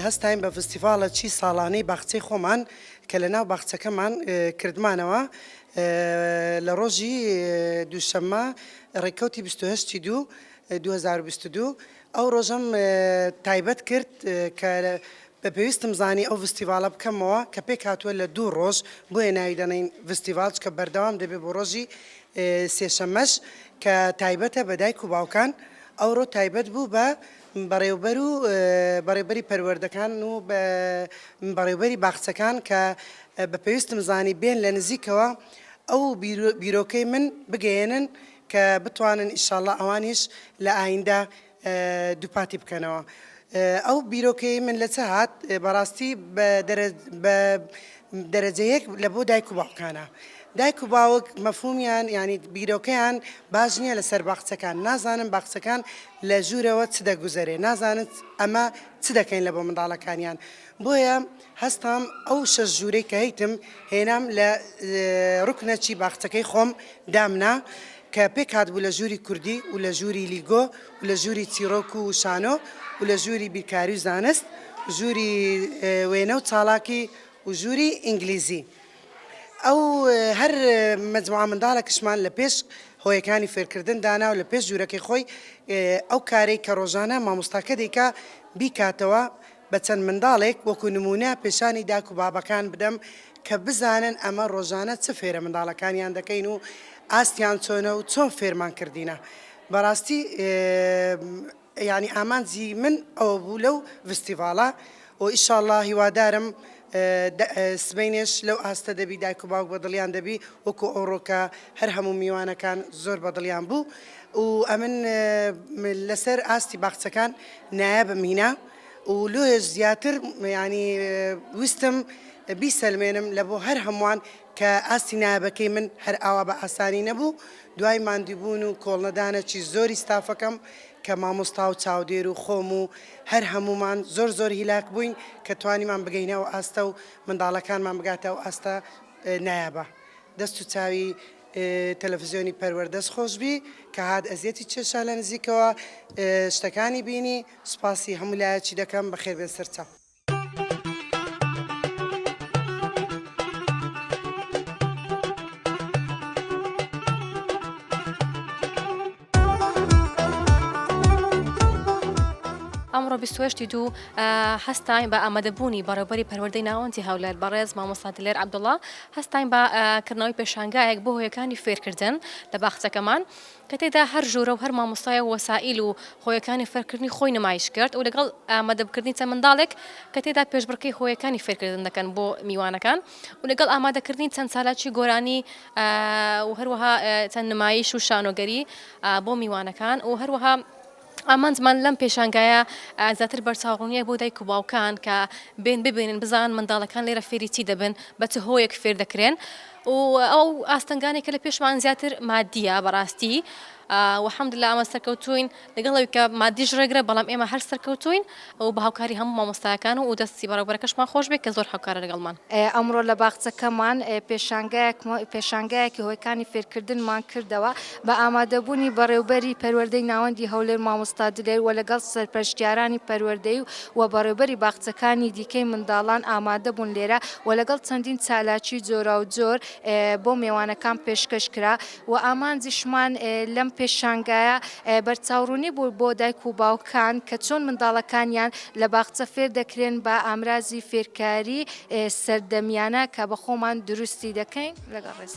هەستاین بە فستیڤالێکی ساڵانەی باخچەی خۆمان کە لە ناو باخچەکەمان کردمانەوە لە ڕۆژی دووشەممە ڕێکەوتی 2022 ئەو ڕۆژەم تایبەت کرد کە بە پێویستم زانی ئەو فستیڤالە بکەمەوە کە پێک هاتووە لە 2 ڕۆژ بۆیە ناوی دەنین فستیڤال کە بەردەوام دەبێت بۆ ڕۆژی سێشەممەش کە تایبەتە بە دایک و باوکان ئەوڕۆ تایبەت بوو بە بەڕێوبەری پەروەردەکان و بەڕێوبەری باخچەکان کە بە پێویستم زانی بێن لە نزیکەوە ئەو بیرۆکەی من بگەێنن کە بتوانن ئیشاڵڵا ئەوانیش لە ئایندا دووپاتی بکەنەوە. ئەو بیرۆکەی من لە چه هات بەڕاستی بە دەرەجەیەک لە بۆ دایک و باوکانە. دایک و باوک مەفهومیان ینی بیرۆکەیان باش نییە لەسەر باخچەکان نازانن باخچەکان لە ژوورەوە چ دەگوزارێ نازانن ئەمە چ دەکەین لە بۆ منداڵەکانیان بۆیە هەستام ئەو شەش ژوورەی کە هەیتم هێنام لە ڕوکنەچی باخچەکەی خۆم دامنا کە پێک هاتبوو لە ژووری کوردی و لە ژووری لیگۆ و لە ژووری چیرۆک و شانۆ و لە ژووری بیرکاری و زانست ژووری وێنە و چاڵاکی و ژووری ئینگلیزی. ئەو هەر مەجموعە منداڵێکشمان لە پێش هۆیەکانی فێرکردن دانا و لە پێش ژوورەکەی خۆی ئەو کارەی کە ڕۆژانە مامۆستاکە دیکە بیکاتەوە بە چەند منداڵێک وەکو نمونە پێشانی داک و بابەکان بدەم کە بزانن ئەمە ڕۆژانە چه فێرە منداڵەکانیان دەکەین و ئاستیان چۆنە و چۆن فێرمان کردینە. بەڕاستی ینی ئامانجی من ئەوە بوو لەو فستیڤالە و ئیشاڵڵا هیوادارم سبەینێش لەو ئاستە دەبی دایک و باوک بەدڵیان دەبی وەکو ئەوڕۆکە هەر هەموو میوانەکان زۆر بەدڵیان بوو و ئەمن لەسەر ئاستی باخچەکان نایەبم هینە و لۆیش زیاتر ینی ویستم بیسەلمێنم لە بۆ هەر هەمووان کە ئاستی نایەبەکەی من هەر ئاوا بە ئاسانی نەبوو دوای ماندیبوون و کۆڵنەدانەکی زۆری ستافەکەم کە مامۆستا و چاودێر و خۆم و هەر هەمومان زۆر هیلاک بووین کە توانیمان بگەینەوە ئاستە و منداڵەکانمان بگاتەوە ئاستە نایابە. دەست و چاوی تەلەڤیزیۆنی پەروەردەست خۆشبی کە هات ئەزیەتی چێشا لە نزیکەوە شتەکانی بینی سوپاسی هەموو لایەکی دەکەم بەخێر بێن سەرچاو. ئەمڕۆ 28 هەستاین بە ئامادەبوونی بەڕێوەبەری پەروەردەی ناوەندی هەولێر بەڕێز مامۆستا دلێر عەبدوڵڵا هەستاین بە کردنەوەی پێشانگایەک بۆ هۆیەکانی فێرکردن لە باخچەکەمان کە تێدا هەر ژوورە و هەر مامۆستایە وەسائیل و هۆیەکانی فێرکردنی خۆی نمایش کرد و لەگەڵ ئامادەبکردنی چەند منداڵێک کە تێدا پێشبڕکەی هۆیەکانی فێرکردن دەکەن بۆ میوانەکان و لەگەڵ ئامادەکردنی چەند سالاکی گۆرانی و هەروەها چەند نمایش و شانۆگەری بۆ میوانەکان و هەروەها ئامانجمان لەم پێشانگایە زیاتر بەرچاوڕوونیە بۆ دایک و باوکان کە بێن ببینن بزان منداڵەکان لێرە فێری چی دەبن بە چ هۆیەک فێر دەکرێن و ئەو ئاستەنگانێک کە لە پێشمان زیاتر مادیە بەڕاستی وحەمدلله ئەمە سەرکەوتوین لەگەڵەوەی کە مادیش ڕێگرە بەڵام ئێمە هەر سەرکەوتوین و بە هاوکاری هەموو مامۆستایەکان و دەستی بەڕێوەبەرەکەشمان خۆش بێت کە زۆر هاوکارە لەگەڵمان. ئەمڕۆ لە باخچەکەمان پێشانگایەکی هۆیەکانی فێرکردنمان کردەوە بە ئامادەبوونی بەڕێوەبەری پەروەردەی ناوەندی هەولێر مامۆستا دلێر و لەگەڵ سەرپەرشتیارانی پەروەردەی و بەڕێوەبەری باخچەکانی دیکەی منداڵان ئامادە بوون لێرە و لەگەڵ چەندین چالاکی جۆرا و جۆر بۆ میوانەکان پێشکەش کرا و ئامانجیشمان لەم پێشانگایە بەرچاوڕوونی بوو بۆ دایک و باوکان کە چۆن منداڵەکانیان لە باخچە فێر دەکرێن بە ئامرازی فێرکاری سەردەمیانە کە بە خۆمان دروستی دەکەین لەگەڵ ڕێز.